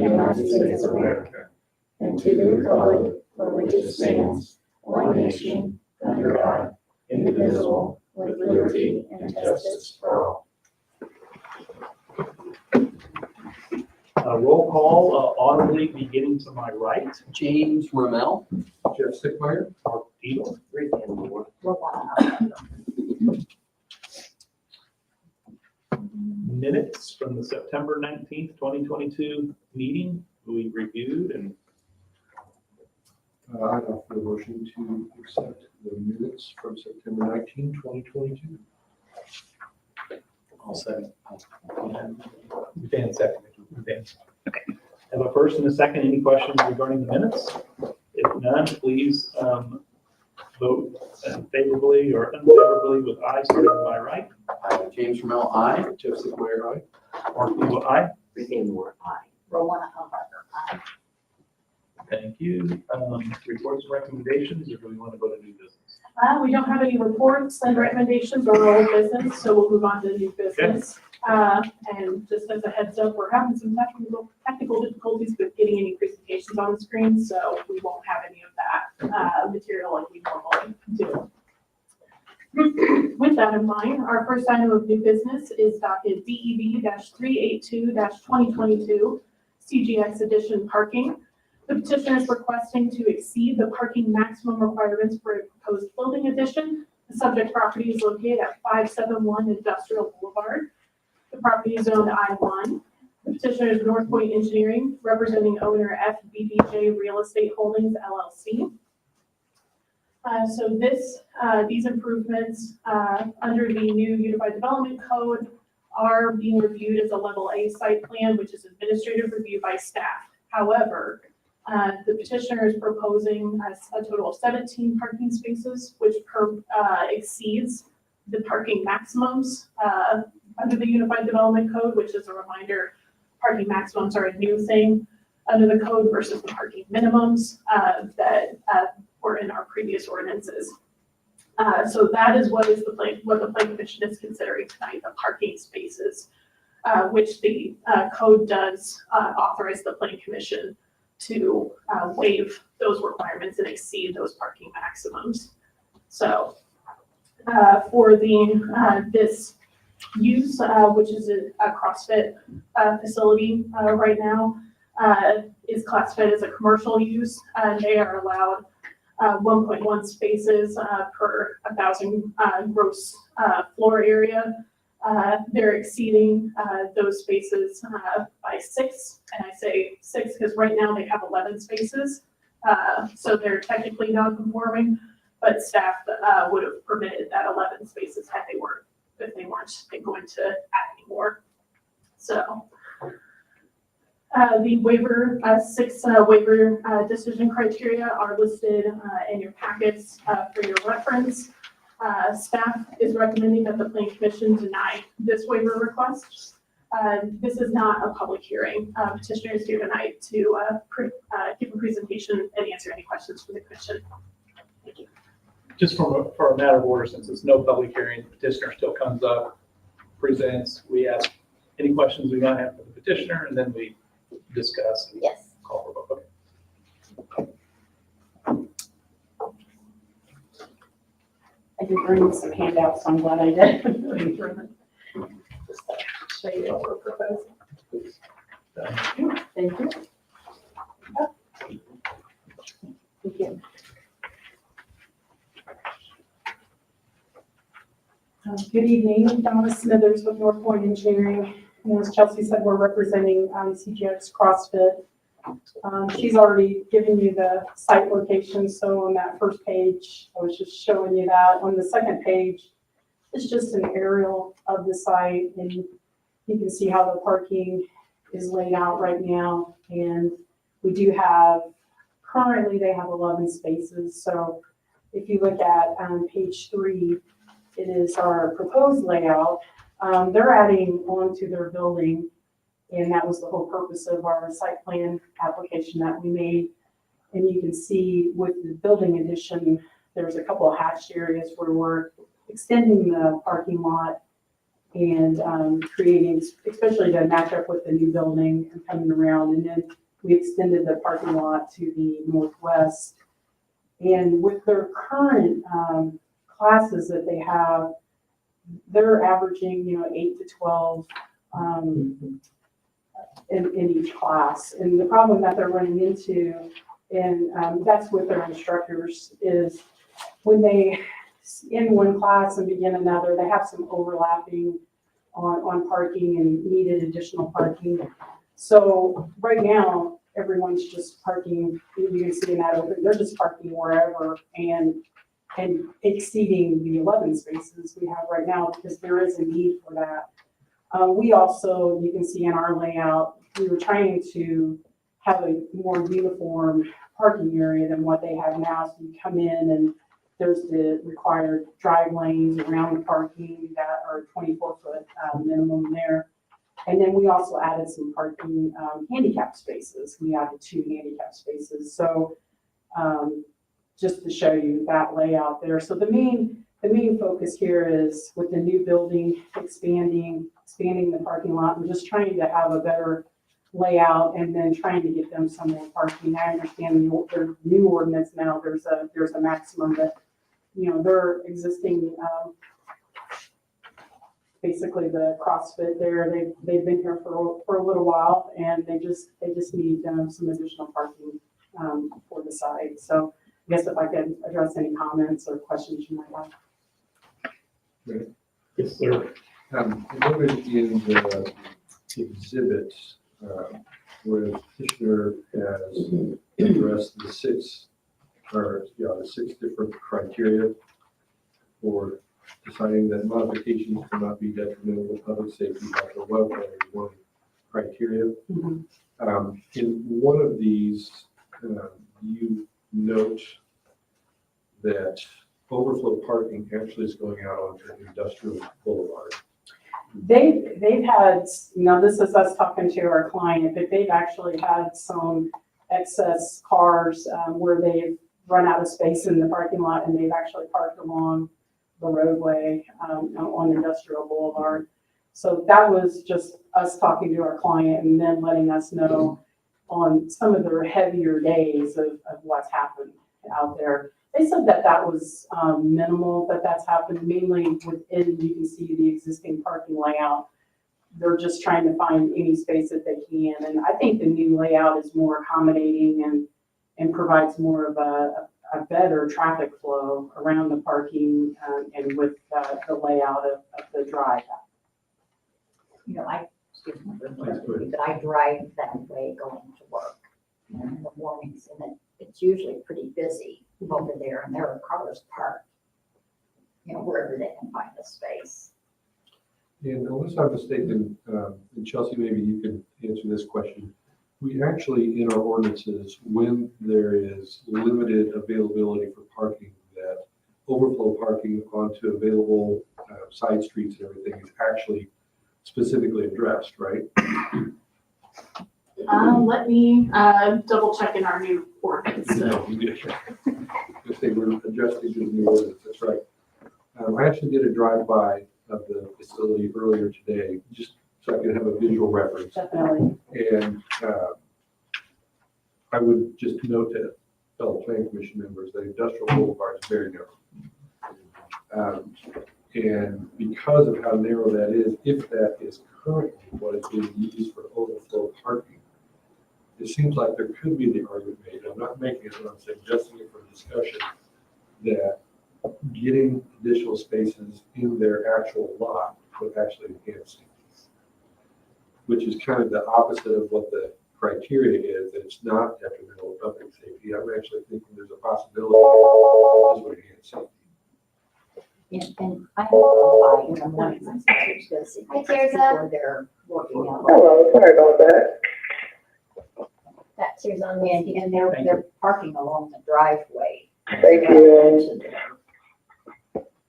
United States of America, and to the republic for which it stands, one nation, under God, indivisible, with liberty and justice for all. Roll call, audibly beginning to my right. James Rommel. Jeff Stickmeyer. Mark Beadle. Minutes from the September 19th, 2022 meeting we reviewed, and I'd offer the motion to accept the minutes from September 19, 2022. I'll second. Dan second. Dan. Okay. Have a first and a second. Any questions regarding the minutes? If none, please vote favorably or unfavorably with aye, starting with my right. James Rommel, aye. Jeff Stickmeyer, aye. Mark Beadle, aye. Rowena Humbarger, aye. Thank you. Reports and recommendations, or do we want to go to new business? We don't have any reports and recommendations or old business, so we'll move on to new business. And just as a heads up, we're having some technical difficulties with getting any presentations on the screen, so we won't have any of that material like we normally do. With that in mind, our first item of new business is docket DEB-382-2022 CGX edition parking. The petitioner is requesting to exceed the parking maximum requirements for a proposed building addition. The subject property is located at 571 Industrial Boulevard. The property is zoned I-1. The petitioner is North Point Engineering, representing owner FBBJ Real Estate Holdings, LLC. So these improvements under the new Unified Development Code are being reviewed as a level A site plan, which is administrative review by staff. However, the petitioner is proposing a total of 17 parking spaces, which exceeds the parking maximums under the Unified Development Code, which is a reminder, parking maximums are a new thing under the code versus the parking minimums that were in our previous ordinances. So that is what the Planning Commission is considering tonight, the parking spaces, which the code does authorize the Planning Commission to waive those requirements and exceed those parking maximums. So for this use, which is a CrossFit facility right now, is classified as a commercial use. They are allowed 1.1 spaces per 1,000 gross floor area. They're exceeding those spaces by 6, and I say 6 because right now they have 11 spaces, so they're technically non-conforming, but staff would have permitted that 11 spaces if they weren't going to add any more. So the waiver, 6 waiver decision criteria are listed in your packets for your reference. Staff is recommending that the Planning Commission deny this waiver request. This is not a public hearing. Petitioner is here tonight to give a presentation and answer any questions from the Commission. Thank you. Just for a matter of order, since it's no public hearing, the petitioner still comes up, presents, we ask any questions we might have for the petitioner, and then we discuss and Yes. call for vote. Okay. I did bring some handouts, so I'm glad I did. Just show you what we're proposing. Thank you. Thank you. Thank you. Good evening, Donna Smithers with North Point Engineering. And as Chelsea said, we're representing CGX CrossFit. She's already given you the site location, so on that first page, I was just showing you that. On the second page, it's just an aerial of the site, and you can see how the parking is laid out right now. And we do have, currently they have 11 spaces, so if you look at page 3, it is our proposed layout. They're adding on to their building, and that was the whole purpose of our site plan application that we made. And you can see with the building addition, there's a couple of hatched areas where we're extending the parking lot and creating, especially to match up with the new building and coming around. And then we extended the parking lot to the northwest. And with their current classes that they have, they're averaging, 8 to 12 in each class. And the problem that they're running into, and that's with their instructors, is when they in one class and begin another, they have some overlapping on parking and needed additional parking. So right now, everyone's just parking, you can see in that open, they're just parking wherever and exceeding the 11 spaces we have right now because there is a need for that. We also, you can see in our layout, we were trying to have a more uniform parking area than what they have now. So you come in and there's the required drive lanes around the parking that are 24-foot minimum there. And then we also added some parking handicap spaces. We added 2 handicap spaces. So just to show you that layout there. So the main focus here is with the new building, expanding the parking lot. We're just trying to have a better layout and then trying to get them some more parking. I understand their new ordinance now, there's a maximum that, their existing, basically the CrossFit there, they've been here for a little while and they just need some additional parking for the site. So I guess if I could address any comments or questions you might have. Yes, sir. I noted in the exhibit where the petitioner has addressed the 6 different criteria for deciding that modifications cannot be detrimental to public safety, health, or welfare is one criteria. Mhm. In one of these, you note that overflow parking actually is going out onto Industrial Boulevard. They've had, this is us talking to our client, but they've actually had some excess cars where they've run out of space in the parking lot and they've actually parked along the roadway on Industrial Boulevard. So that was just us talking to our client and then letting us know on some of their heavier days of what's happened out there. They said that was minimal, that's happened mainly within, you can see the existing parking layout. They're just trying to find any space that they can. And I think the new layout is more accommodating and provides more of a better traffic flow around the parking and with the layout of the drive. I drive that way going to work in the mornings, and it's usually pretty busy over there, and there are cars parked, wherever they can find a space. And unless I'm mistaken, and Chelsea, maybe you can answer this question. We actually, in our ordinances, when there is limited availability for parking, that overflow parking onto available side streets and everything is actually specifically addressed, right? Let me double check in our new ordinance. No, you did. If they were adjusting to the new ordinance, that's right. I actually did a drive-by of the facility earlier today, just so I could have a visual reference. Definitely. And I would just note to fellow planning commission members that Industrial Boulevard is very narrow. And because of how narrow that is, if that is currently what is being used for overflow parking, it seems like there could be the argument made, I'm not making it, but I'm suggesting it for discussion, that getting additional spaces in their actual lot would actually enhance safety, which is kind of the opposite of what the criteria is, that it's not detrimental to public safety. I'm actually thinking there's a possibility that this would enhance safety. And I have gone by in the mornings, I'm busy. Hi, Tirza. Before they're working out. Hello, sorry about that. That tears on And, me. and they're parking along the driveway. Thank you.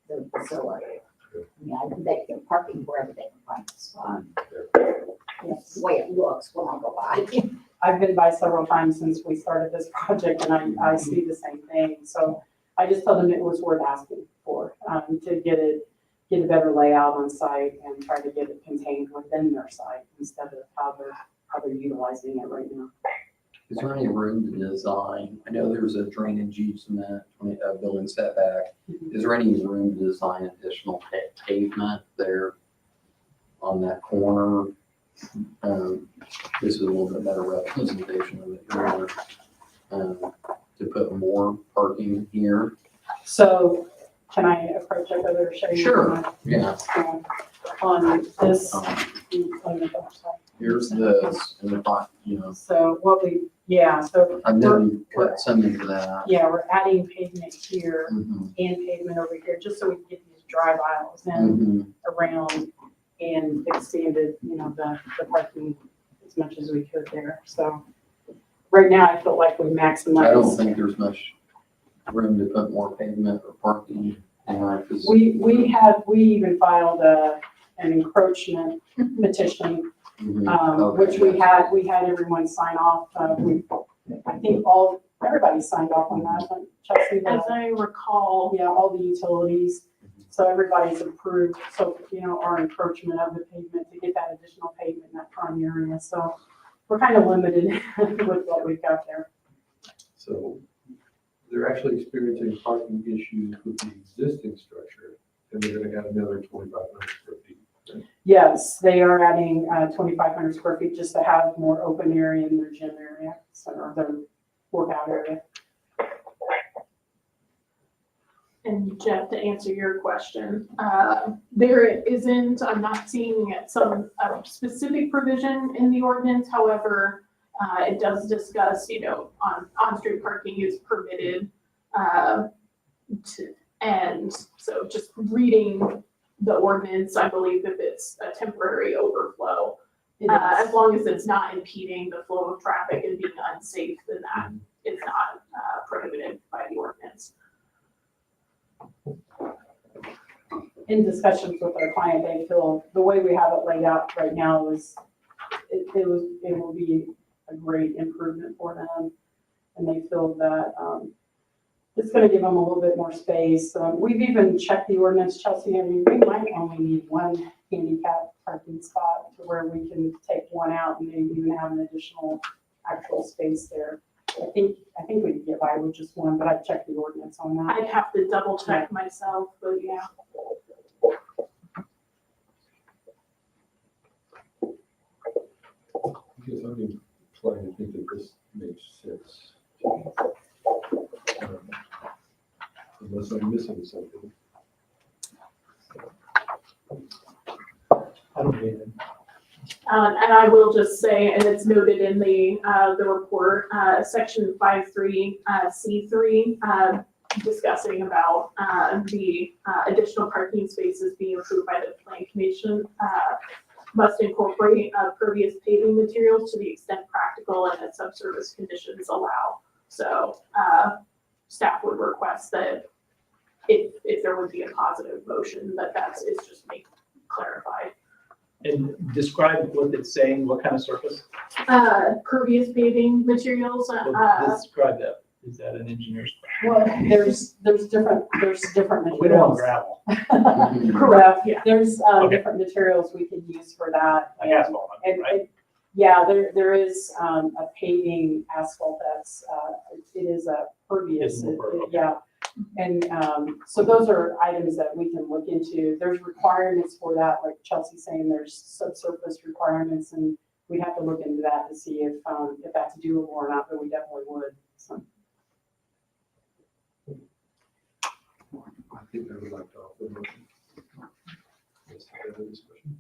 The facility. They're parking wherever they can find a spot. That's the way it looks when I go by. I've been by several times since we started this project and I see the same thing. So I just told them it was worth asking for, to get it get a better layout on site and try to get it contained within their site instead of how they're utilizing it right now. Is there any room to design? I know there's a drainage easement, building setback. Is there any room to design additional pavement there on that corner? This is a little bit better representation of it here. To put more parking here. So can I approach it over to show you? Sure. Yeah. On this, Um, on the other side. Here's this, and if I, So what so I know you put some into that. yeah, we're adding pavement here Mhm, and pavement over here, just so we can get these drive aisles in mhm. around and expanded, the parking as much as we could there. So right now, I feel like we I don't maximize. think there's much room to put more pavement or parking in there, 'cause We even filed an encroachment petition, okay, which we had everyone sign off. I think everybody signed off on that, but Chelsea, As I recall, yeah, all the utilities. So everybody's approved, so, our encroachment of the pavement to get that additional pavement in that prime area. So we're kind of limited with what we've got there. So they're actually experiencing parking issues with the existing structure, and they're gonna add another 2,500 square feet. Right? Yes, they are adding 2,500 square feet just to have more open area in their gym area, or their workout area. and Jeff, to answer your question, there isn't, I'm not seeing some specific provision in the ordinance. However, it does discuss, on-street parking is permitted. And so just reading the ordinance, I believe if it's a temporary overflow, as long as it's not impeding the flow of traffic and being unsafe, then that is not prohibited by the ordinance. In discussions with our client, they feel the way we have it laid out right now it will be a great improvement for them. And they feel that it's going to give them a little bit more space. We've even checked the ordinance, Chelsea. I mean, we might only need one handicap parking spot to where we can take one out and maybe even have an additional actual space there. I think we can get by with just one, but I've checked the ordinance on that. I'd have to double check myself, but yeah. Because I'm inclined to think that this makes sense. Unless I'm missing something. I don't get it. And I will just say, and it's noted in the report, section 5.3, C3, discussing about the additional parking spaces being approved by the plan commission, must incorporate pervious paving materials to the extent practical and that subsurface conditions allow. So staff would request that if there would be a positive motion, it's just make clarified. And describe what it's saying, what kind of surface? Pervious paving materials. Describe that. Is that an engineer's? Well, there's different materials. We don't want gravel. Correct. Yeah. There's Okay. different materials we could use for that. Like asphalt, right? Yeah, there is a paving asphalt that's it is a pervious. It's more pervious. Yeah. And so those are items that we can look into. There's requirements for that, like Chelsea's saying, there's subsurface requirements, and we'd have to look into that to see if that's doable or not, but we definitely would. So. I think I would like to offer a motion. Let's have a discussion.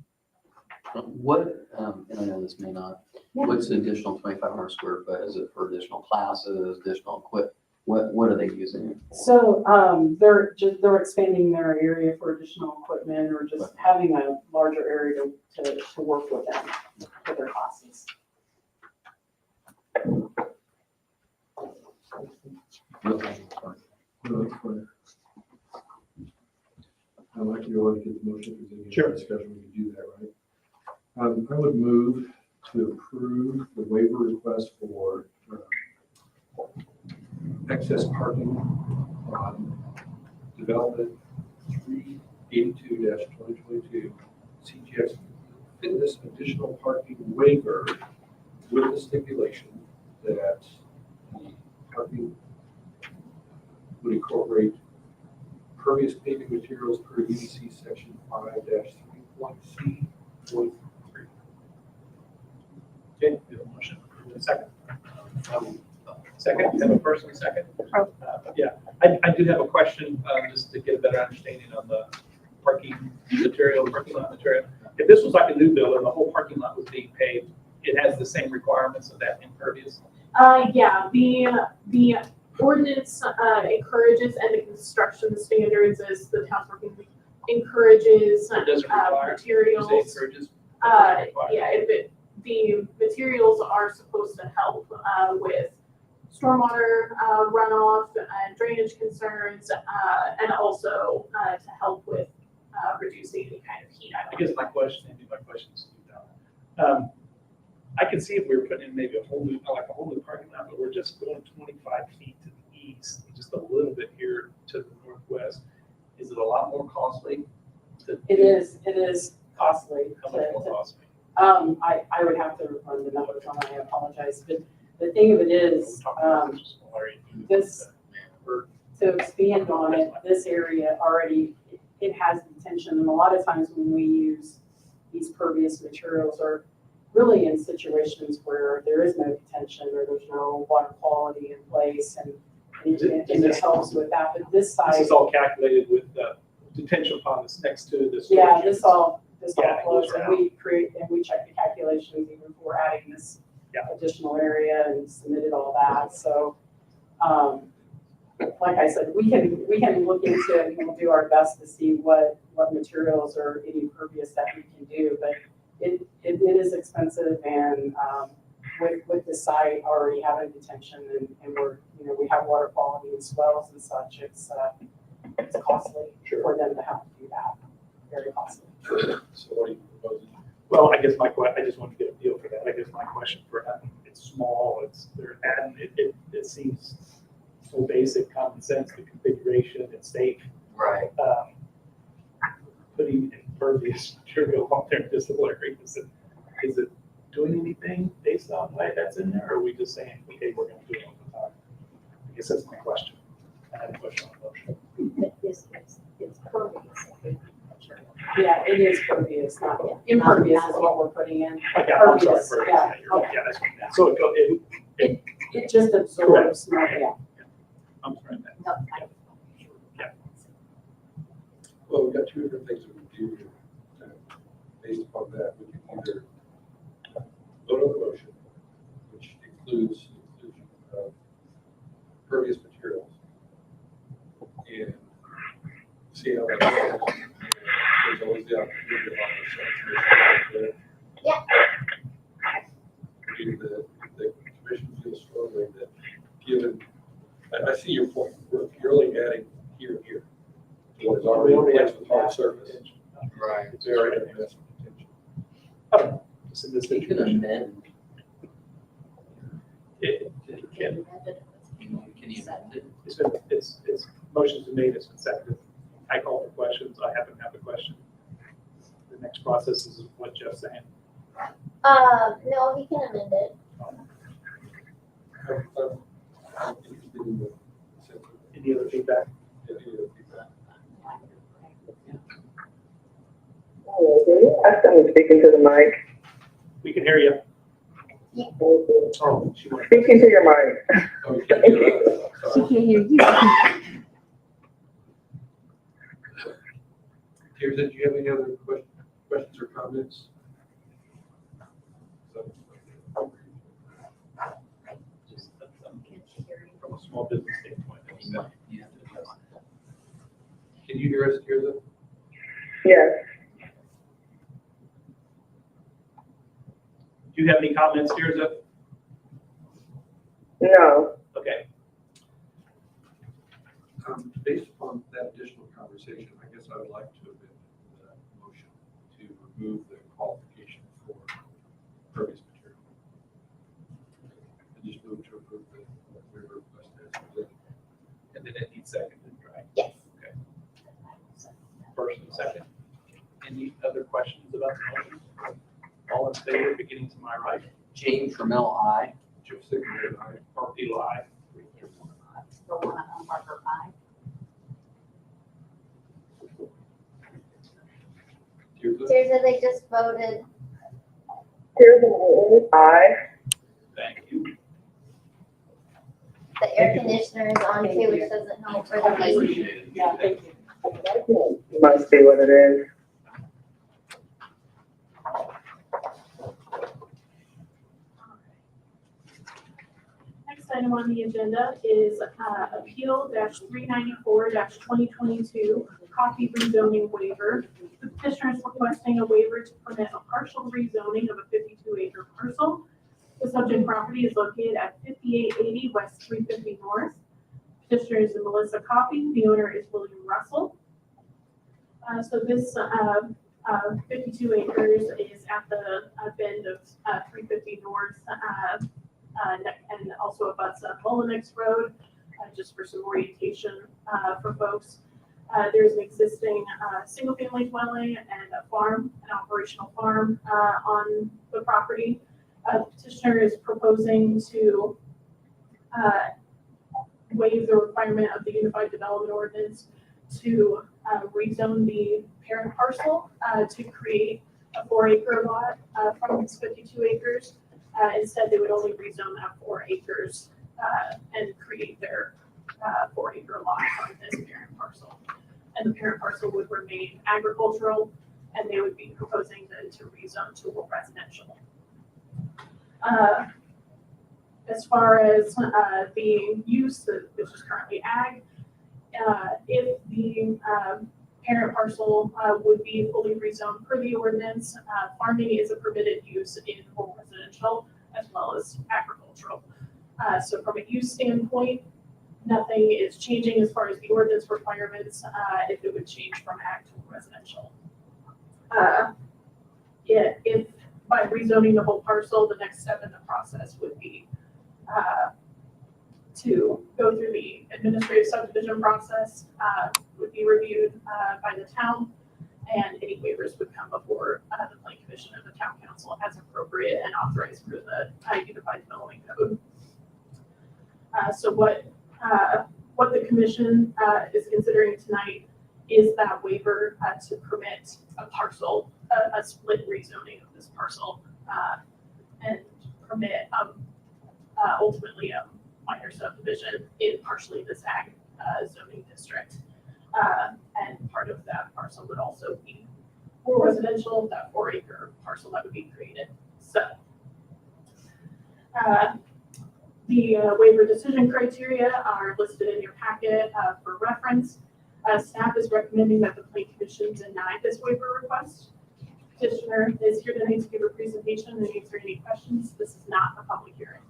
What, and I know this may not, what's the additional 2,500 square foot? Is it for additional classes, additional equipment? What are they using it for? So they're expanding their area for additional equipment or just having a larger area to work with them for their classes. No, it's fine. I'd like to go ahead and get the motion. If there's any Sure. discussion, we can do that, right? I would move to approve the waiver request for excess parking on development 380 82-2022 CGX fitness additional parking waiver with the stipulation that the parking would incorporate pervious paving materials per UDC section 5-3.C.3. Okay, we have a motion. A second. Second, have a first and a second? Yeah, I do have a question, just to get a better understanding on the parking lot material. If this was like a new build and the whole parking lot was being paved, it has the same requirements of that impervious? Yeah, the ordinance encourages, and the construction standards as the town's working encourages It doesn't require? You say materials. encourages? Yeah, the materials are supposed to help with stormwater runoff and drainage concerns, and also to help with reducing any kind of heat. I guess my question is, I can see if we were putting in maybe a whole new parking lot, but we're just going 25 feet to the east, just a little bit here to the northwest. Is it a lot more costly? It is costly. How much more costly? I would have to run the numbers on, I apologize, but the thing of it is, this, to expand on it, this area already, it has detention, and a lot of times when we use these pervious materials are really in situations where there is no detention or there's no water quality in place, and it helps with that, but this side. This is all calculated with the detention pond that's next to this. Yeah, this all Yeah, it flows, goes and we check the calculations even before adding this additional area and submitted all that, so, like I said, we can look into it, and we'll do our best to see what materials are impervious that we can do, but it is expensive, and, with the site already having detention, and we're, we have water quality and swells and such, it's costly for them to have to do that, very costly. So what are you proposing? Well, I guess I just want to get a feel for that. I guess my question for Adam, it's small, they're adding, it seems so basic, common sense, the configuration, it's safe. Right. Putting impervious material on there in this little area, is it doing anything based on why that's in there, or are we just saying, okay, we're gonna do it all the time? I guess that's my question. I had a question on the motion. It's pervious. Yeah, it is pervious, not impervious is what we're putting in. Okay, I'm sorry. Pervious, yeah, Yeah, that's what that. So it just absorbs, yeah. I'm sorry. No, Well, we've got two different things we can do here. Based upon that, we can either vote on the motion, which includes inclusion of pervious materials, and see how that goes. There's always the opportunity to offer some commission. Yeah. The commission feels strongly that given, I see your point, you're only adding here and here. What is already in place with hard surface. Right. It's already an investment potential. Just in this You can situation. amend, It can, can you amend it? it's motion's been made, it's been seconded. I call for questions, I happen to have a question. The next process is what Jeff's saying. No, he can amend it. I'm interested in the sentiment. Any other feedback? Any other feedback? I still am speaking to the mic. We can hear you. Oh, she went. Speaking to your mic. Oh, you can't hear us. She Sorry. can't hear you. Tirza, do you have any other questions or comments? Just, from a small business standpoint. Yeah. Can you hear us, Tirza? Yes. Do you have any comments, Tirza? No. Okay. Based upon that additional conversation, I guess I would like to amend the motion to remove the qualification for pervious material. And just move to approve the waiver request as presented. And then it needs seconded, right? Yes. Okay. first and a second. Any other questions about the motion? All in favor, beginning to my right. James Trammell, aye. Jeff Sickman, aye. Mark Beal, aye. The one on Parker Pine. You're good. Teresa, they just voted. Here's an aye. Thank you. The air conditioner is on Thank too, which you. doesn't help for the heat. Appreciate it. Yeah, thank you. Must be what it is. Next item on the agenda is Appeal 394-2022, coffee rezoning waiver. The petitioner is requesting a waiver to permit a partial rezoning of a 52-acre parcel. The subject property is located at 5880 West 350 North. Petitioner is Melissa Coffey. The owner is William Russell. So this 52 acres is at the bend of 350 North, and also abuts Mullinex Road, just for some orientation for folks. There's an existing single-family dwelling and a farm, an operational farm on the property. The petitioner is proposing to waive the requirement of the Unified Development Ordinance to rezone the parent parcel to create a 4-acre lot from its 52 acres. Instead, they would only rezone that 4 acres and create their 4-acre lot from this parent parcel. And the parent parcel would remain agricultural, and they would be proposing then to rezone to residential. As far as the use, which is currently ag, if the parent parcel would be fully rezoned per the ordinance, farming is a permitted use in rural residential as well as agricultural. So from a use standpoint, nothing is changing as far as the ordinance requirements, if it would change from ag to residential. If by rezoning the whole parcel, the next step in the process would be to go through the administrative subdivision process, would be reviewed by the town, and any waivers would come before the planning commission and the town council as appropriate and authorized through the Unified Development Code. So what the commission is considering tonight is that waiver to permit a parcel, a split rezoning of this parcel, and permit ultimately a minor subdivision in partially this ag zoning district. And part of that parcel would also be rural residential, that 4-acre parcel that would be created. So the waiver decision criteria are listed in your packet for reference. Staff is recommending that the planning commission deny this waiver request. Petitioner is here tonight to give a presentation and answer any questions. This is not a public hearing.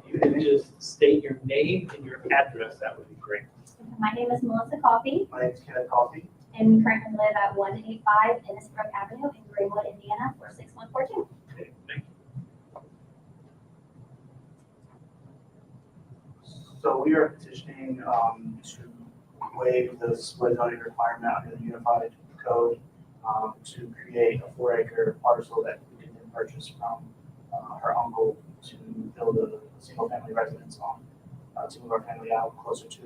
You can just state your name and your address, that would be great. My name is Melissa Coffey, My name is Kenneth Coffey. and we currently live at 185 Innisbrook Avenue in Greenwood, Indiana, 46142. Okay, thank you. So we are petitioning to waive the split zoning requirement under the Unified Code to create a 4-acre parcel that we can then purchase from her uncle to build a single-family residence on, to move our family out closer to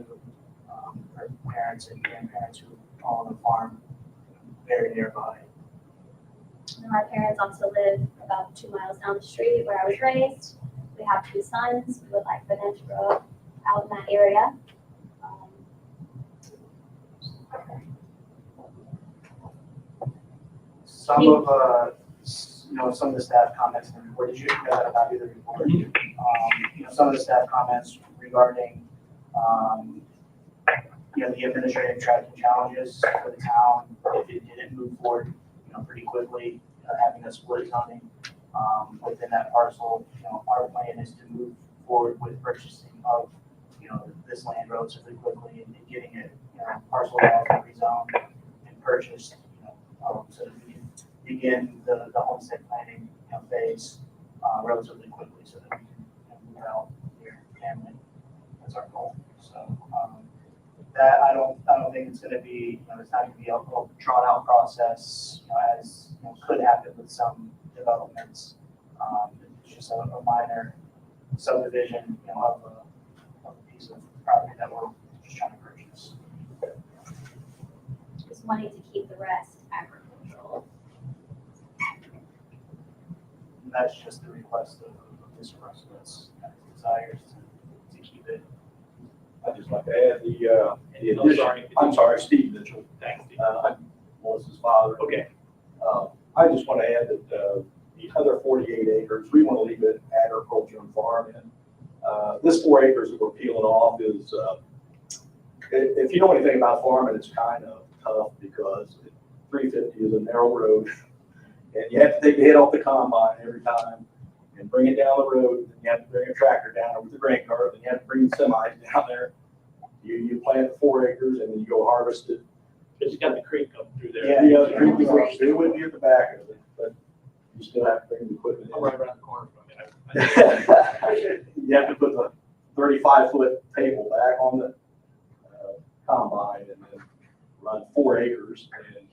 her parents and grandparents who own a farm very nearby. And my parents also live about 2 miles down the street where I was raised. We have 2 sons. We would like for them to grow up out in that area. Some of some of the staff comments, and where did you know that about either report? Some of the staff comments regarding the administrative tracking challenges for the town if it didn't move forward pretty quickly, having a split zoning within that parcel. Our plan is to move forward with purchasing of this land relatively quickly and getting it parcel off and rezoned and purchased so that we can begin the homestead planning phase relatively quickly so that we can get out your family. That's our goal. So, that I don't think it's gonna be, it's not gonna be a drawn out process, as, could happen with some developments. It's just a minor subdivision, of a piece of property that we're just trying to purchase. Just wanting to keep the rest agricultural. And that's just the request of Mr. Russell, that's his desires to keep it. I'd just like to add the Oh, addition. sorry. I'm sorry, Steve Mitchell. Thanks, Steve. I'm Melissa's father. Okay. I just want to add that the other 48 acres, we want to leave it agriculture and farm in. This 4 acres that we're peeling off is, if you know anything about farming, it's kind of tough because 350 is a narrow road. And you have to take the head off the combine every time and bring it down the road. And you have to bring a tractor down with the grain cart. Then you have to bring the semis down there. You plant 4 acres and then you go harvest it. Because you got the creek up through there. Yeah, the creek is up. It wouldn't be at the back of it, but you still have to bring the equipment I'm in. right around the corner from it. You have to put the 35-foot table back on the combine and then run 4 acres and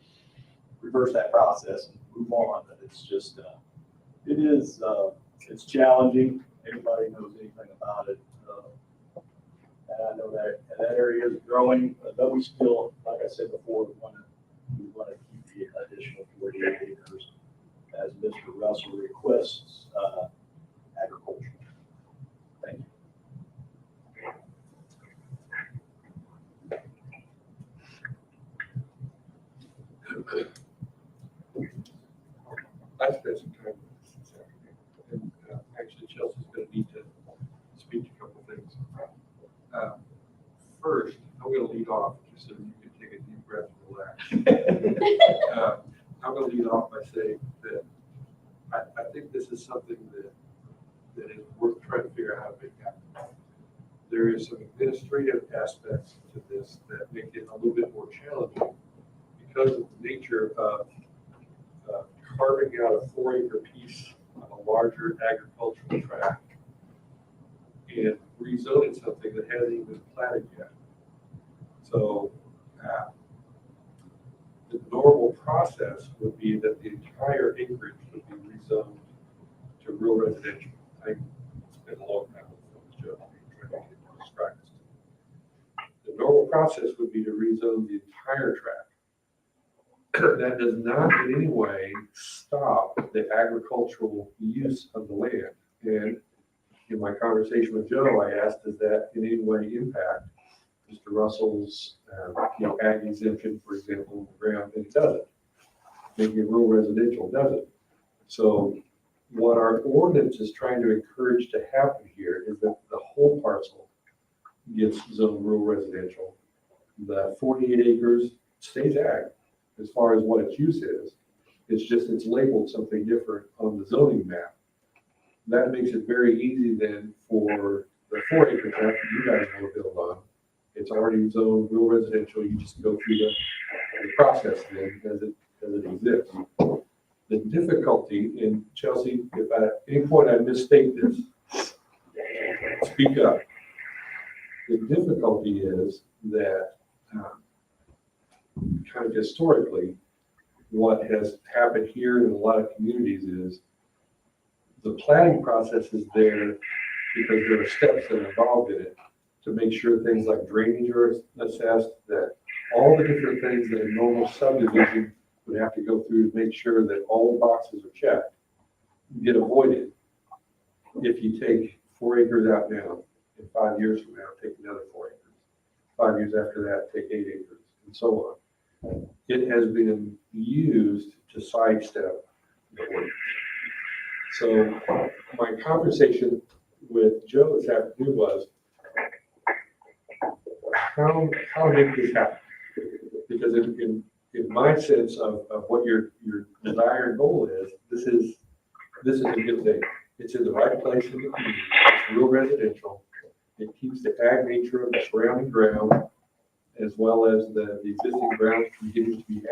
reverse that process and move on. But it's just, it's challenging. Everybody knows anything about it. And I know that area is growing, but we still, like I said before, we want to keep the additional 48 acres as Mr. Russell requests agriculture. Thank you. I spent some time with this afternoon, and actually Chelsea's going to need to speak to a couple things. First, I'm going to lead off just so you can take a deep breath and relax. I'm going to lead off by saying that I think this is something that is worth trying to figure out how to make happen. There is some administrative aspects to this that make it a little bit more challenging because of the nature of carving out a 4-acre piece of a larger agricultural tract and rezoning something that hasn't even been platted yet. So the normal process would be that the entire acreage would be rezoned to rural residential. It's been a long time with Joe, trying to get this practice. The normal process would be to rezone the entire tract. That does not in any way stop the agricultural use of the land. And in my conversation with Joe, I asked, does that in any way impact Mr. Russell's, ag exemption, for example, on the ground? And it doesn't. Making it rural residential doesn't. So what our ordinance is trying to encourage to happen here is that the whole parcel gets zoned rural residential. The 48 acres stays ag as far as what its use is. It's just, it's labeled something different on the zoning map. That makes it very easy then for the 4-acre tract that you guys want to build on. It's already zoned rural residential. You just go through the process then as it exists. The difficulty in Chelsea, if at any point I misstate this, speak up. The difficulty is that kind of historically, what has happened here in a lot of communities is the planning process is there because there are steps that are involved in it to make sure things like drainage are assessed, that all the different things that a normal subdivision would have to go through to make sure that all the boxes are checked get avoided. If you take 4 acres out now, and 5 years from now, take another 4 acres. 5 years after that, take 8 acres, and so on. It has been used to sidestep the ordinance. So my conversation with Joe this afternoon was, how to make this happen? Because in my sense of what your desired goal is, this is a good thing. It's in the right place in the community. It's real residential. It keeps the ag nature of the surrounding ground as well as the existing ground continues to be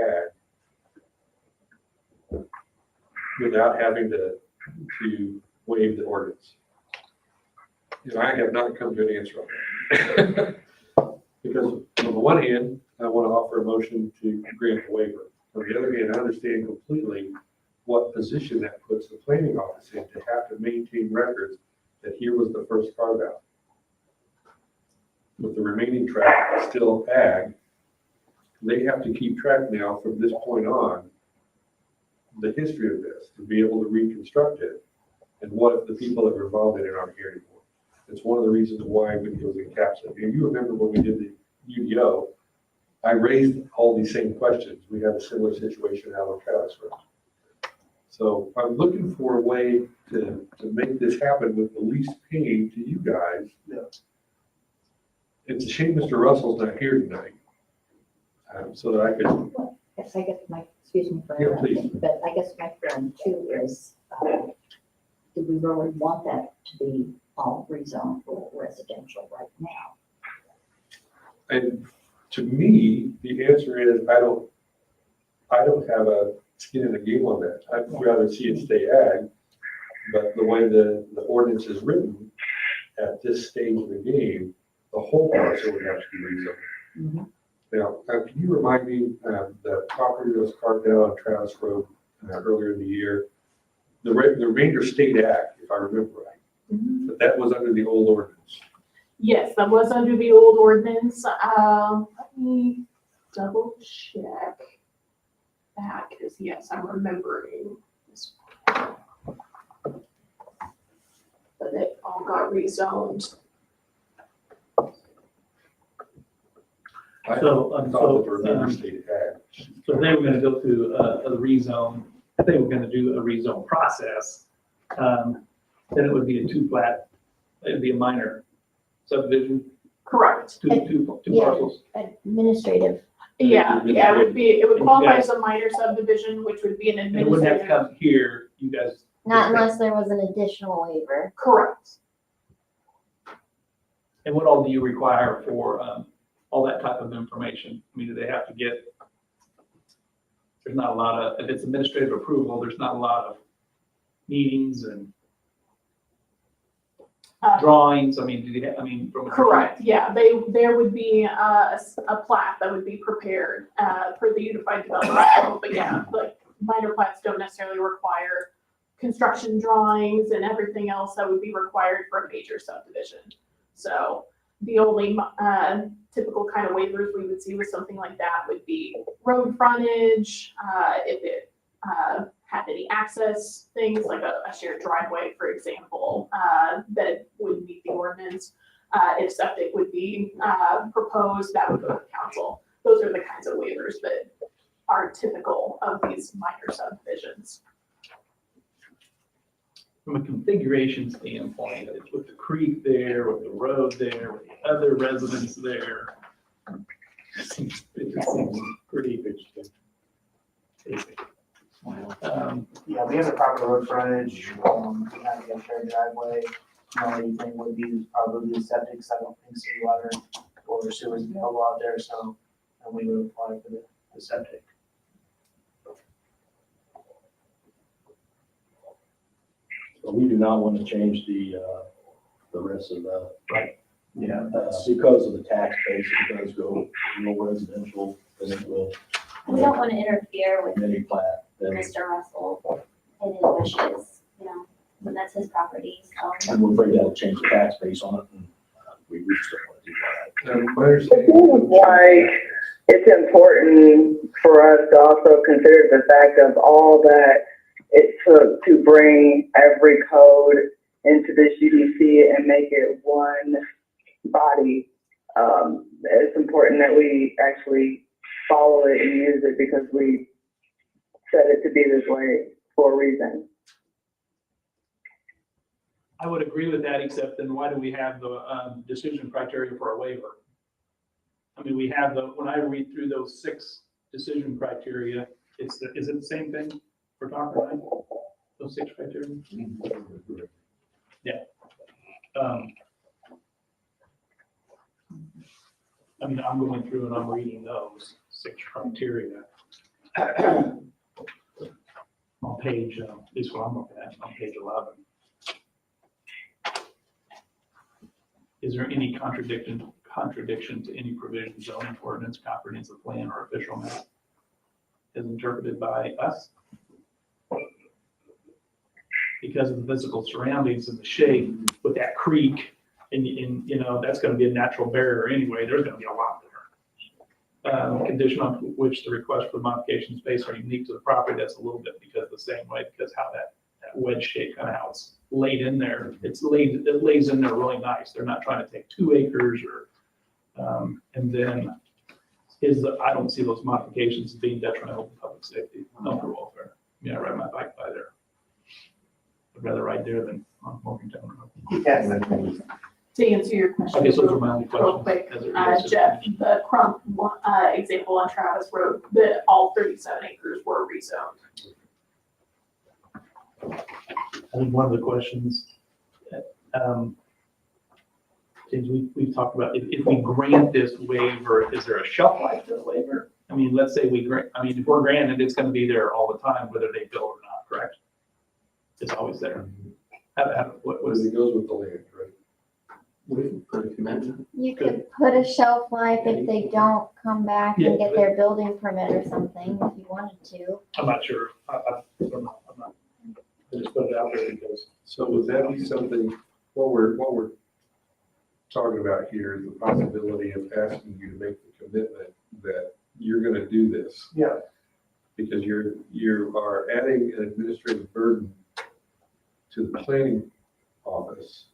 ag without having to waive the ordinance. I have not come to an answer on that. Because on the one hand, I want to offer a motion to grant a waiver. On the other hand, I understand completely what position that puts the planning office in to have to maintain records that here was the first carve out. With the remaining tract still ag, they have to keep track now from this point on, the history of this, to be able to reconstruct it. And what if the people that were involved in it aren't here anymore? It's one of the reasons why it was encapsulated. And you remember when we did the UDO, I raised all these same questions. We had a similar situation out on Travis Road. So I'm looking for a way to make this happen with the least pain to you guys. Yeah. It's a shame Mr. Russell's not here tonight. So that I could, Yes, I guess my, excuse me for Yeah, please. interrupting, but I guess my feeling too is, do we really want that to be all rezoned for residential right now? and to me, the answer is, I don't have a skin in the game on that. I'd rather see it stay ag, but the way the ordinance is written at this stage of the game, the whole parcel would have to be rezoned. Mm-hmm. Now, can you remind me, the property that was carved out on Travis Road earlier in the year, the remainder stayed ag, if I remember right, but that was under the old ordinance. Yes, that was under the old ordinance. Let me double check that, because yes, I'm remembering this. But it all got rezoned. I So, thought so, that the remainder um, stayed ag. So if they were gonna go through a rezone, if they were gonna do a rezone process, then it would be a two plat, it'd be a minor subdivision, Correct. two Yeah. parcels. Administrative. Yeah, it would qualify as a minor subdivision, which would be an And it wouldn't have to administrative. come here, you guys. Not unless there was an additional waiver. Correct. And what all do you require for, all that type of information? I mean, do they have to get, there's not a lot of, if it's administrative approval, there's not a lot of meetings and drawings, I mean, do you, from a. Correct, yeah, there would be a plat that would be prepared for the unified development code, but yeah, like minor plats don't necessarily require construction drawings and everything else that would be required for a major subdivision. So the only typical kind of waivers we would see with something like that would be road frontage, if it had any access things like a shared driveway, for example, that would meet the ordinance. If septic would be proposed, that would go to council. Those are the kinds of waivers that are typical of these minor subdivisions. From a configuration standpoint, it's with the creek there, with the road there, with the other residents there. It just seems pretty basic. Yeah, we have the proper road frontage, we have the shared driveway. The only thing would be probably the septic, 'cause I don't think city water or sewer is available out there, so we would apply for the septic. But we do not want to change the rest of the. Right. Yeah. Because of the tax base, it does go more residential than it will We don't want to interfere with many plat. Then, Mr. Russell and his wishes, when that's his property, so. and we're afraid that'll change the tax base on it, and we just don't want to do that. My It understanding. seems like it's important for us to also consider the fact of all that it took to bring every code into this UDC and make it one body. It's important that we actually follow it and use it because we set it to be this way for a reason. I would agree with that, except then why do we have the decision criteria for a waiver? I mean, we have when I read through those 6 decision criteria, is it the same thing we're talking about? Those 6 criteria? Yeah. I mean, I'm going through and I'm reading those 6 criteria. On page, at least what I'm looking at, on page 11. is there any contradiction to any provision, zoning ordinance, comprehensive plan, or official map as interpreted by us? Because of the physical surroundings and the shape with that creek, and you know, that's gonna be a natural barrier anyway, there's gonna be a lot there. Condition on which the request for modification space are unique to the property, that's a little bit because the same way, because how that wedge shape, kind of how it's laid in there, it lays in there really nice. They're not trying to take 2 acres or, and then I don't see those modifications as being detrimental to public safety, health or welfare. I mean, I ride my bike by there. I'd rather ride there than on Morgantown Road. Yes. To answer your question. I guess those are my only Real questions. quick, as it relates to- Jeff, the Crump, example on Travis Road, all 37 acres were rezoned. I think one of the questions, is we've talked about, if we grant this waiver, is there a shelf life to the waiver? I mean, let's say if we're granted, it's gonna be there all the time, whether they build or not, correct? It's always there. What was It goes with the land, right? We can put a commitment. You could put a shelf life if they don't come back and get their building permit or something, if you wanted to. I'm not sure. I don't know. I'm not. I just put it out there because. So would that be something, what we're talking about here is the possibility of asking you to make the commitment that you're gonna do this? Yeah. Because you are adding an administrative burden to the planning office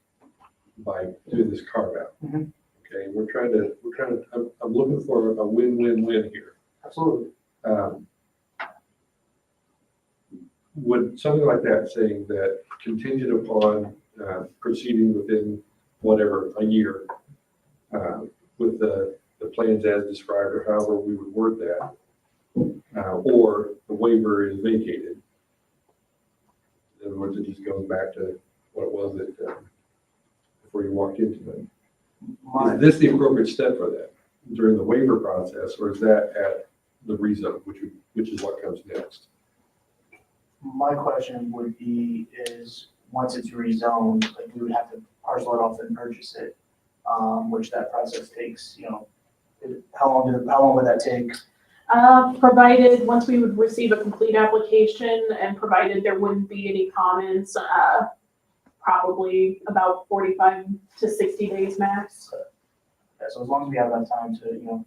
by doing this carve out. Mhm. Okay, I'm looking for a win-win-win here. Absolutely. Would something like that, saying that contingent upon proceeding within whatever, a year, with the plans as described, or however we would word that, or the waiver is vacated? In other words, it just goes back to what it was that, before you walked into it. Is this the appropriate step for that during the waiver process, or is that at the rezone, which is what comes next? My question would be is, once it's rezoned, like we would have to parcel it off and purchase it, which that process takes, you know, how long would that take? Provided, once we would receive a complete application and provided there wouldn't be any comments, probably about 45 to 60 days max. Yeah, so as long as we have enough time to, you know,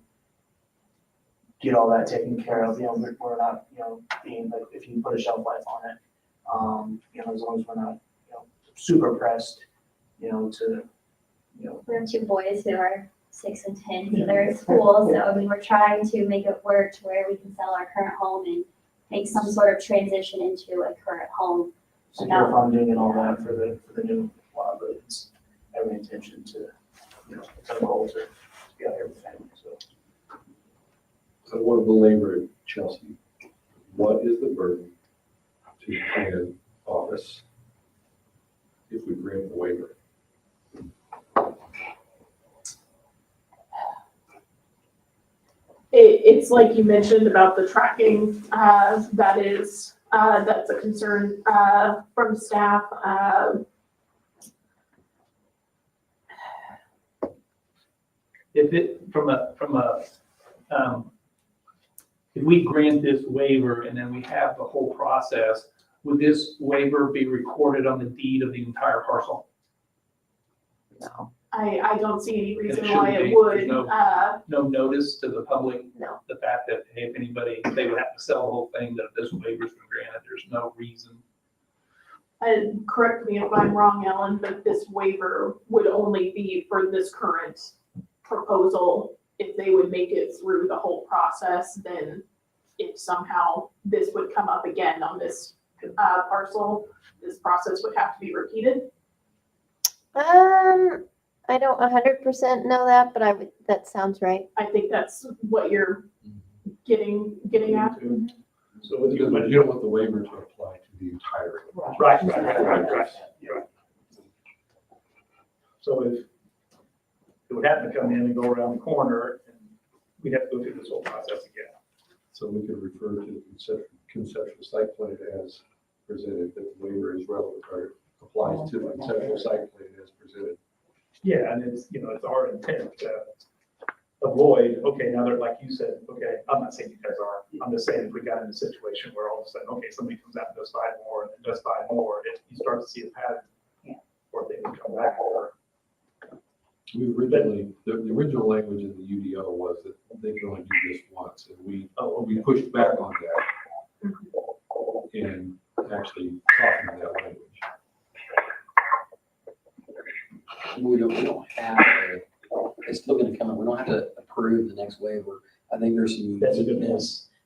get all that taken care of, you know, we're not, you know, being like, if you put a shelf life on it, you know, as long as we're not, you know, super pressed, you know, to, you know. We have 2 boys who are 6 and 10, so they're at school, so I mean, we're trying to make it work to where we can sell our current home and make some sort of transition into a current home. Secure funding and all that for the new law, but it's every intention to, you know, it's our goal to be out here with family, so. I want to belabor it, Chelsea. What is the burden to the plan office if we grant the waiver? It's like you mentioned about the tracking, that's a concern, from staff. If we grant this waiver and then we have the whole process, would this waiver be recorded on the deed of the entire parcel? No. I don't see any reason shouldn't why be. it would. There's no notice to the public? No. The fact that, hey, if anybody, they would have to sell the whole thing, that if this waiver's been granted, there's no reason. And correct me if I'm wrong, Ellen, but this waiver would only be for this current proposal. If they would make it through the whole process, then if somehow this would come up again on this parcel, this process would have to be repeated. I don't 100% know that, but that sounds right. I think that's what you're getting at. So but you don't want the waiver to apply to the entire. Right. So if it would happen to come in and go around the corner, and we'd have to go through this whole process again. So we could refer to the conceptual site plan as presented, that the waiver is relevant or applies to the conceptual site plan as presented. Yeah, and it's, it's our intent to avoid, okay, now they're, like you said, okay, I'm not saying you guys are, I'm just saying if we got in a situation where all of a sudden, okay, somebody comes out and does 5 more, and then does 5 more, you start to see a pattern. Yeah. Or they would come back, or, We originally, the original language in the UDO was that they can only do this once, and we pushed back on that. And actually softened that language. We don't have to, it's still gonna come up, we don't have to approve the next waiver. I think there's some that's a good point.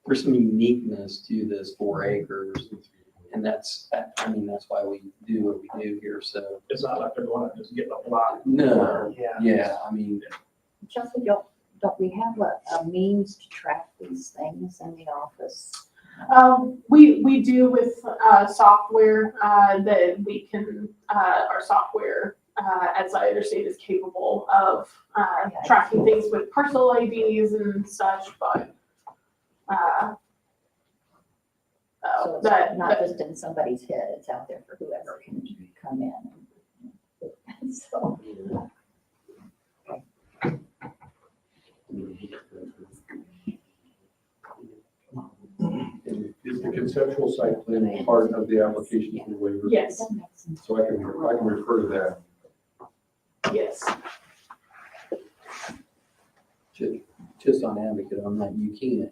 there's some uniqueness to this 4 acres. And that's why we do what we do here, so. It's not like they're going to just get a lot. No, Yeah. yeah, I mean, Chelsea, don't we have a means to track these things in the office? We do with, software, that we can, our software, as I understand, is capable of, tracking things with parcel IDs and such, but, So it's not just in somebody's head, it's out there for whoever can come in. So, Is the conceptual site plan part of the application for the waiver? yes, that makes sense. So I can refer to that. yes. just on advocate on that,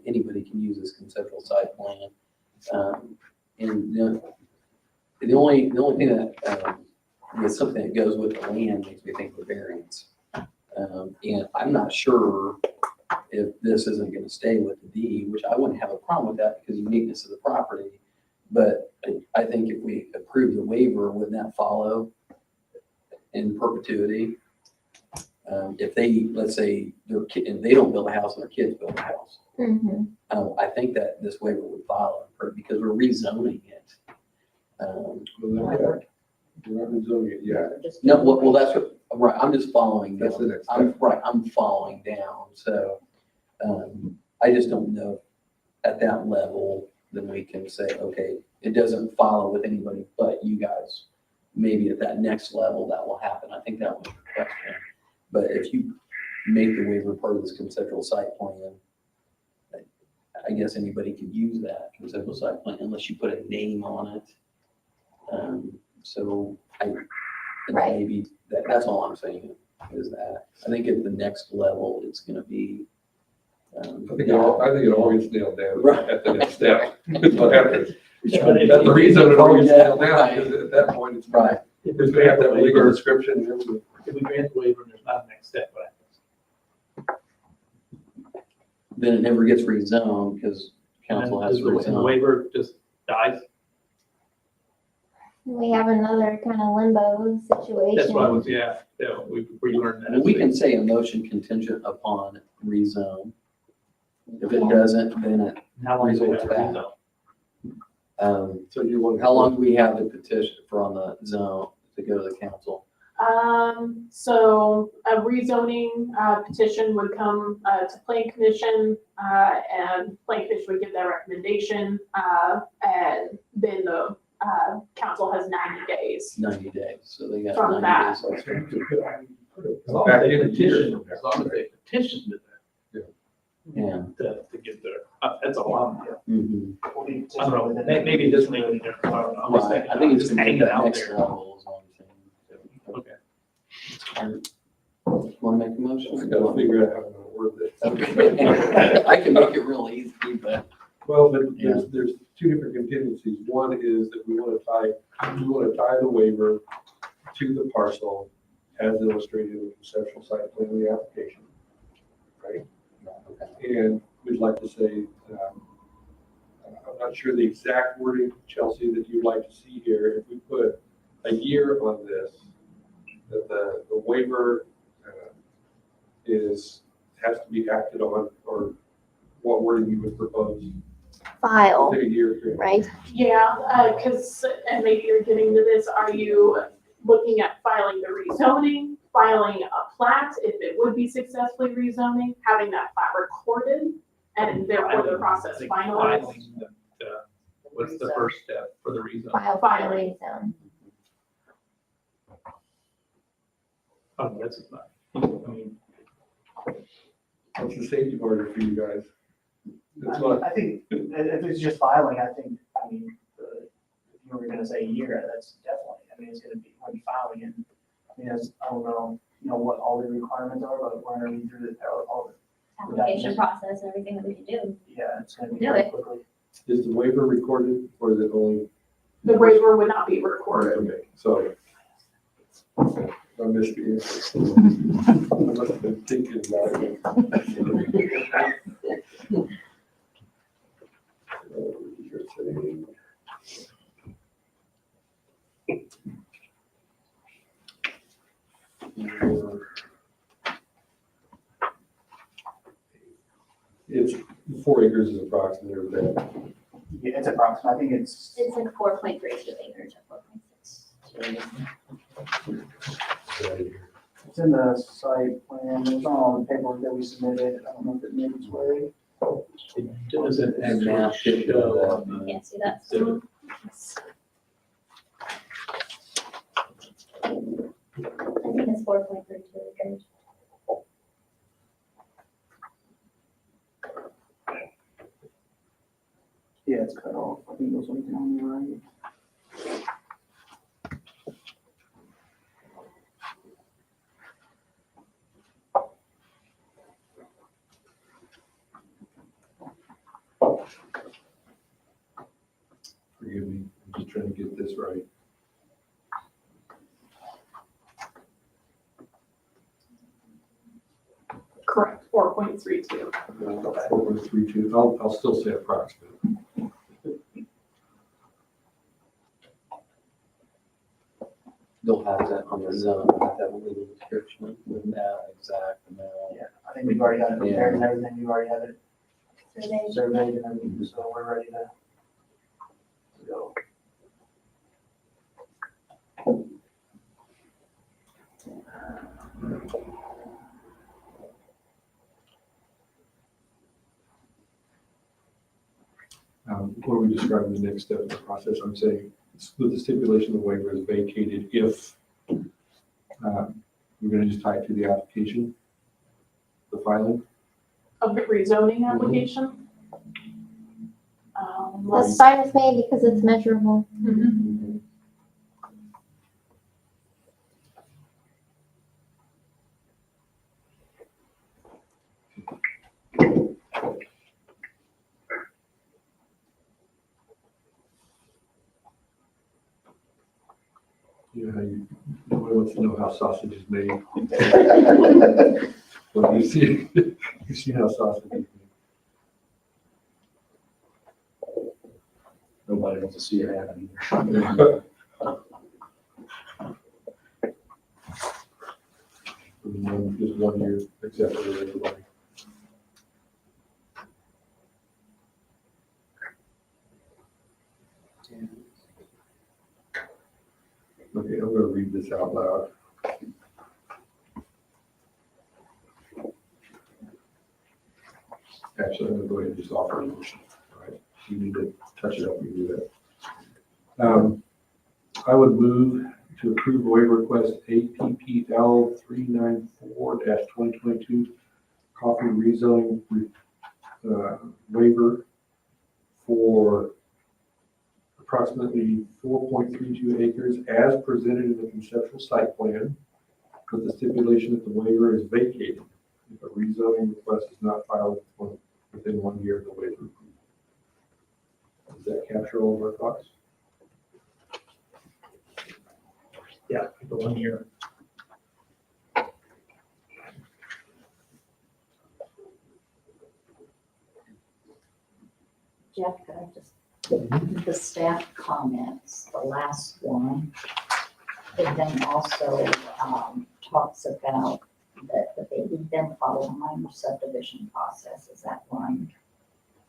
anybody can use this conceptual site plan. And the only thing that, with something that goes with the land makes me think of variance. And I'm not sure if this isn't gonna stay with the deed, which I wouldn't have a problem with that because of the uniqueness of the property. But I think if we approve the waiver, wouldn't that follow in perpetuity? If they, let's say, and they don't build a house and their kids build a house. I think that this waiver would follow because we're rezoning it. We're not rezoning it yet. Just- No, well, that's what, right, I'm just following That's the down. next step. I'm following down, so, I just don't know at that level, then we can say, okay, it doesn't follow with anybody but you guys. Maybe at that next level, that will happen. I think that was the question. But if you make the waiver part of this conceptual site plan, I guess anybody could use that conceptual site plan unless you put a name on it. So Right. maybe that's all I'm saying is that. I think at the next level, it's gonna be. I think it all gets nailed down Right. at the next step. That's what happens. But if- That's the reason it all gets nailed down, Right. because at that point, it's. Right. It's gonna have that legal description and everything. If we grant the waiver and there's not a next step, what happens? Then it never gets rezoned because council has to And the rezone. waiver just dies. We have another kind of limbo situation. That's why I was, we learned that. And we can say a motion contingent upon rezone. If it doesn't, then it, How long is it? Resorts back. So you want. how long do we have the petition for on the zone to go to the council? So a rezoning, petition would come, to plan commission, and plan commission would give their recommendation, and then the, council has 90 days. 90 days, so they got From 90 that. days. As long Back as they in a year petition, from now. as long as they petitioned it Yeah. to get there. That's all I'm, Mhm. I don't know, maybe it doesn't make any difference. I don't know. I'm just Right, thinking, I think it's just gonna be hanging that out next there. level is what I'm saying. Okay. Want to make a I motion? gotta figure out how I'm gonna word this. Okay. I can make it real easy, but. Well, but there's two different contingencies. One is that we want to tie the waiver to the parcel as illustrated in the conceptual site plan of the application. Right? And we'd like to say, I'm not sure the exact wording, Chelsea, that you'd like to see here. If we put a year on this, that the waiver has to be acted on, or what wording you would propose? File, Within a year period. right? Yeah, because, and maybe you're getting to this, are you looking at filing the rezoning, filing a plat, if it would be successfully rezoning, having that plat recorded, and therefore the process I think finalized? filing what's the first step for the reason? File for the rezone. Oh, that's not, I mean, What's the safety margin for you guys? That's what, I think if it's just filing, I mean, if you were gonna say a year, that's definitely, I mean, it's gonna be, when you filing it. I mean, I don't know, what all the requirements are, but when I read through all Application process and everything that we can do. yeah, it's gonna be Do very it. quickly. is the waiver recorded or is it only? The waiver would not be recorded. Okay, so. I missed the answer. I must have been thinking about it. You're saying- It's 4 acres is approximately that. Yeah, it's approximate, I think it's, It's like 4.32 acres or 4.6. it's in the site plan, it's on all the paperwork that we submitted, I don't know if it made its way. it doesn't And actually now shift show. Can't see that. So- I think it's 4.32 acres. Yeah, it's cut off, I think those ones down the right. Forgive me, I'm just trying to get this right. Correct, 4.32. 4.32, I'll still say approximate. They'll have that on their zone, they'll have that little description with that exact amount. Yeah, I think we've already got it prepared and everything, we've already had it Survey. surveyed and everything, so we're ready to go. What are we describing the next step of the process? I'm saying, with the stipulation the waiver is vacated if, we're gonna just tie it to the application, the filing. Of the rezoning application. That's fine with me because it's measurable. Mhm. You know how nobody wants to know how sausage is made. Well, you see how sausage is made. Nobody wants to see it happen. Just 1 year, except for everybody. Okay, I'm gonna read this out loud. Actually, I'm gonna go ahead and just offer a motion, all right? If you need to touch it up, you do that. I would move to approve waiver request APPL 394-2022 coffee rezoning waiver for approximately 4.32 acres as presented in the conceptual site plan, with the stipulation that the waiver is vacated if a rezoning request is not filed within 1 year of the waiver. Does that capture all of our thoughts? Yeah, the 1 year. Jeff, could I just, the staff comments, the last one, it then also talks about that they would then follow a minor subdivision process. Is that one?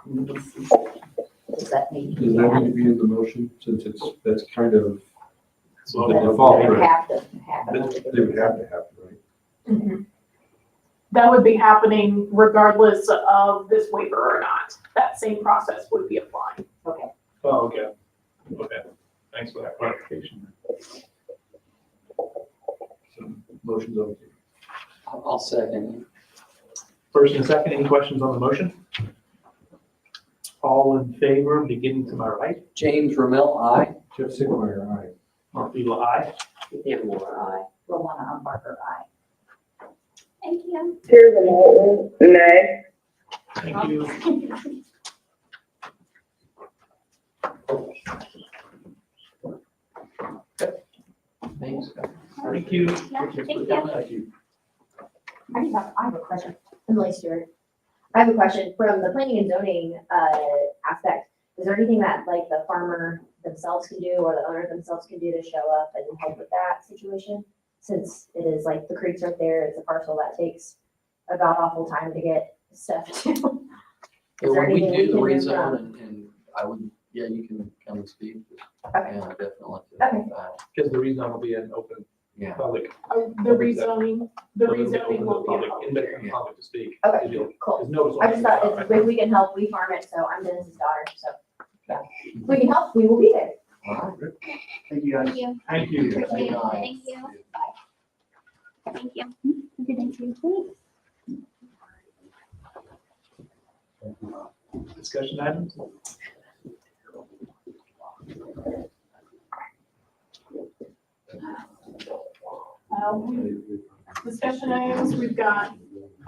Does that need to Does be that need to added? be in the motion, since that's kind of So the That default, would right? have to happen. They would have to happen, right? Mhm. That would be happening regardless of this waiver or not. That same process would be applied. Okay, Oh, okay. Okay. Thanks for that clarification. So Motion's over to you. I'll second. First and second, any questions on the motion? All in favor, beginning to my right. James Ramel, aye. Jeff Sickmeyer, aye. Marfila, aye. Rowena Barker, aye. Thank you. Here's a Moulton, nay. Thank you. Thanks. Thank you. Yeah, thank you. Thank you. I have a question. Emily Stewart. I have a question from the planning and zoning aspect. Is there anything that like the farmer themselves can do or the owner themselves can do to show up and help with that situation? Since it is like the creek's right there, it's a parcel that takes a god awful time to get stuff to. Is there When we anything do the we can do rezone and I would, yeah, you can come and speak. Okay. Yeah, definitely. Okay. Because the reason will be an open Yeah. public. The rezoning will be a Public, public invite hearing. the public to speak. Okay, Because cool. notice will I just thought be out, if we can help, we farm it, so I'm Dennis's daughter, so yeah. If we can help, we will be there. All right. Thank you, guys. Thank you. Thank you. Appreciate it. Thank you. Bye. Thank you. Good day to you. Discussion items? Discussion items, we've got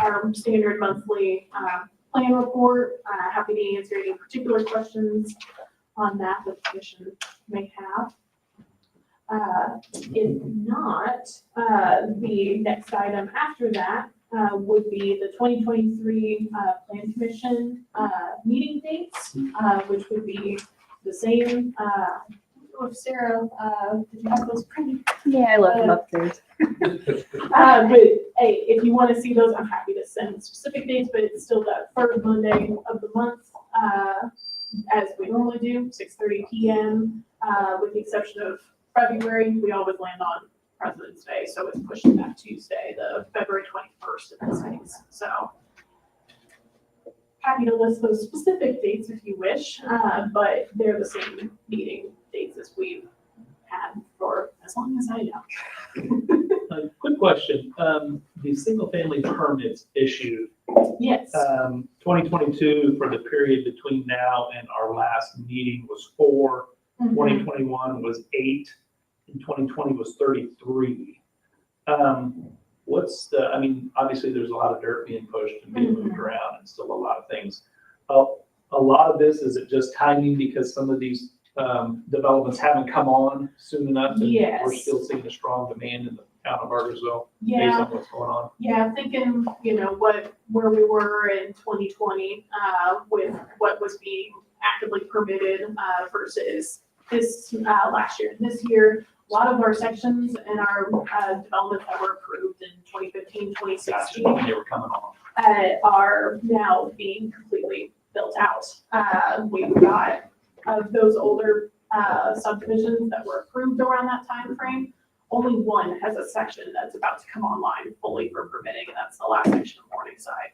our standard monthly plan report. Happy to answer any particular questions on that the commission may have. If not, the next item after that would be the 2023 Plan Commission meeting dates, which would be the same. If Sarah, did you have those printed? Yeah, I left them upstairs. But hey, if you want to see those, I'm happy to send specific dates, but it's still that third Monday of the month, as we normally do, 6:30 p.m. With the exception of February, we always land on President's Day, so it's pushed to that Tuesday, the February 21st in this case. So happy to list those specific dates if you wish, but they're the same meeting dates as we've had for as long as I know. Quick question, the single family permits issued, Yes. 2022 for the period between now and our last meeting was 4, 2021 was 8, and 2020 was 33. What's the, I mean, obviously there's a lot of dirt being pushed and being moved around and still a lot of things. A lot of this, is it just timing because some of these developments haven't come on soon enough? And Yes. we're still seeing a strong demand in the town of Bargersville based Yeah, on what's going on. yeah, thinking, where we were in 2020, with what was being actively permitted, versus this, last year. This year, a lot of our sections and our, developments that were approved in 2015, 2016, When they were coming on. are now being completely built out. We've got, of those older, subdivisions that were approved around that time frame, only one has a section that's about to come online fully for permitting, and that's the last section of Morningside.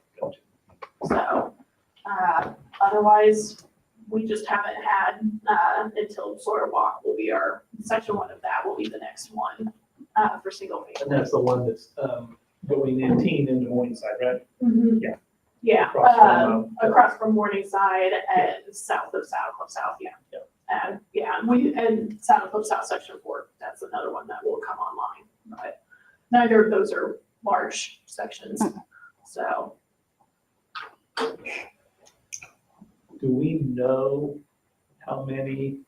So, otherwise, we just haven't had, until Sawyer Walk will be our, section 1 of that will be the next one, for single And family. that's the one that's going in into Morningside, right? Yeah. Yeah, across from Morningside and south of Saddle Club South, yeah. Yeah. And Saddle Club South Section 4, that's another one that will come online, but neither of those are large sections, so. Do we know how many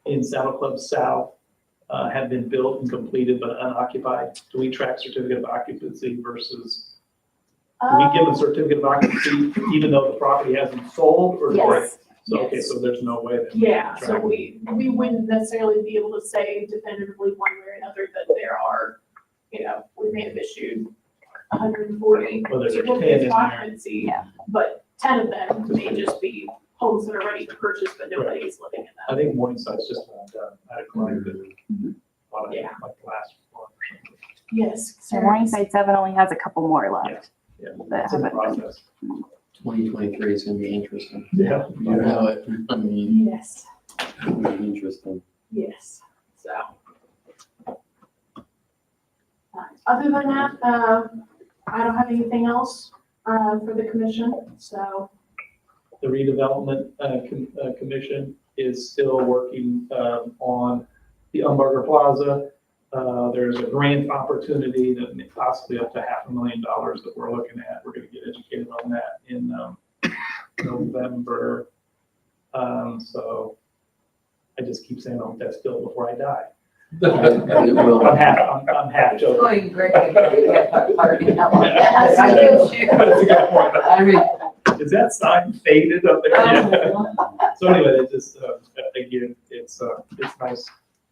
in Saddle Club South have been built and completed but unoccupied? Do we track certificate of occupancy versus, do we give a certificate of occupancy even though the property hasn't sold or? Yes. So, okay, Yes. so there's no way that. we Yeah, can so track. we wouldn't necessarily be able to say definitively one way or another that there are, we may have issued 140 Well, there's 10 in certificates there. of occupancy, Yeah. but 10 of them may just be homes that are ready to purchase, but nobody is living in I them. think Morningside's just about done. I had a client that, Yeah. like the last one or something. Yes. So Morningside 7 only has a couple more left. Yeah, That it's in the haven't. process. 2023 is gonna be interesting. Yeah. You know it. I mean, Yes, it'll be interesting. yes, so. Other than that, I don't have anything else, for the commission, so. The redevelopment commission is still working on the Umberger Plaza. There's a grant opportunity that may possibly up to $500,000 that we're looking at. We're going to get educated on that in November. So I just keep saying I'll test bill before I die. It will. I'm half joking. Going great. That's a good point. I mean, Is that sign faded up there? Yeah. So anyway, it just, again, it's nice.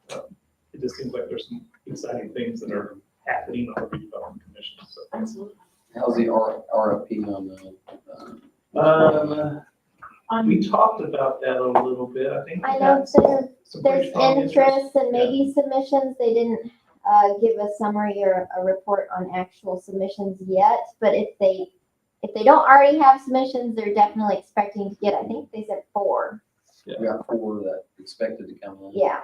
It just seems like there's some exciting things that are happening on the redevelopment commission, so. Absolutely. how's the RFP on the? We talked about that a little bit, I think. we I got know some pretty there's strong interest and maybe submissions. They didn't give a summary or a report on actual submissions yet, but if they don't already have submissions, they're definitely expecting to get, I think they said 4. We got 4 that expected to come in. Yeah.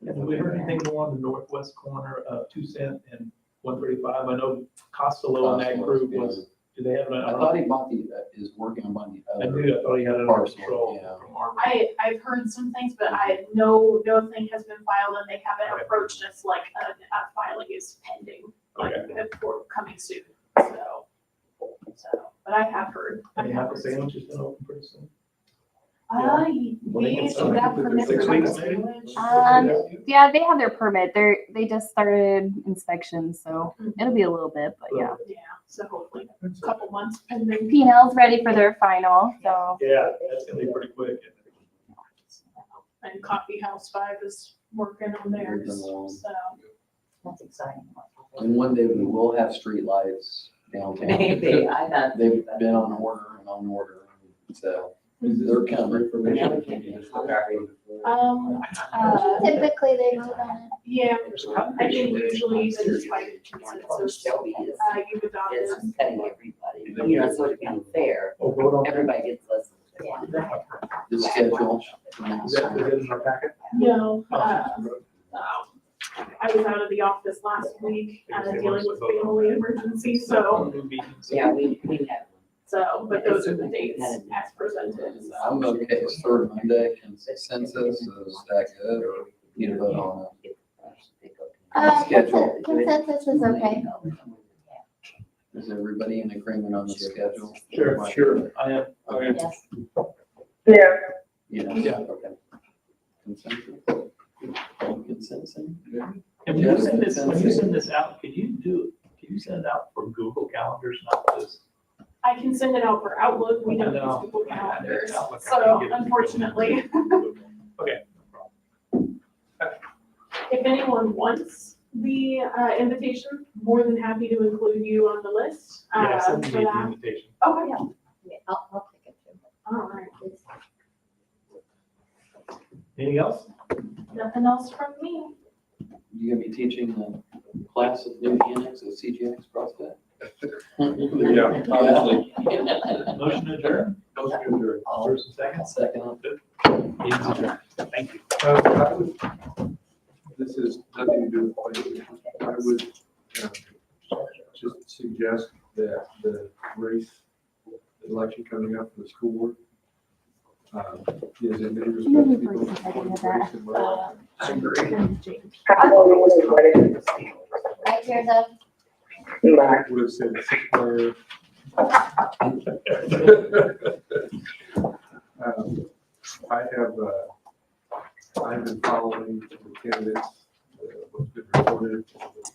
Have we heard anything more on the northwest corner of 2 Cent and 135? I know Costello and that group was, do they have, I thought he bought is working on buying the I other. knew, I thought he had it under Parcel, control yeah. from our. I've heard some things, but no thing has been filed and they haven't approached us like a filing is pending, like for coming soon, so, but I have heard. And you have to say, which is gonna open pretty soon. We got permit 6 for weeks, that maybe? sandwich. Yeah, they have their permit. They just started inspections, so it'll be a little bit, but yeah. Yeah, so hopefully a couple months pending. P&L's ready for their final, so. Yeah, that's gonna be pretty quick. And Coffee House 5 is working on theirs, so. That's exciting. And one day we will have streetlights downtown. Maybe, I got. They've been on order, so they're coming. Typically they vote on it. Yeah, I think usually it's by consensus, you've adopted. Everybody, you know, so to be fair, Oh, vote on. everybody gets less. The schedule. Is that in our packet? No, I was out of the office last week, dealing with family emergencies, so, Yeah, we have. but those are the dates as presented, so. I'm okay, it's third Monday, consensus, is that good, or need to vote on it? Schedule. Consensus is okay. Is everybody in agreement on the schedule? Sure, I am. Yes. Yeah. Yeah, okay. Consensus? Consensus? And when you send this out, can you send it out for Google calendars, not this? I can send it out for Outlook, we don't use No. Google calendars, Outlook, I so can get it. unfortunately. Okay. If anyone wants the invitation, more than happy to include you on the list. Yeah, send me For the that. invitation. Okay, Yeah, I'll take it too. all right. Anything else? Nothing else from me. You gonna be teaching the class of new annex of CGX prospect? Yeah. Motion adjourned. Motion adjourned. First and second. Second. Meeting's adjourned. Thank you. I would, this is nothing to do with planning. I would just suggest that the race election coming up for the school board is in many respects people race and well. I agree. Right, here's a, Bye. Would have said 6 player. I've been following the candidates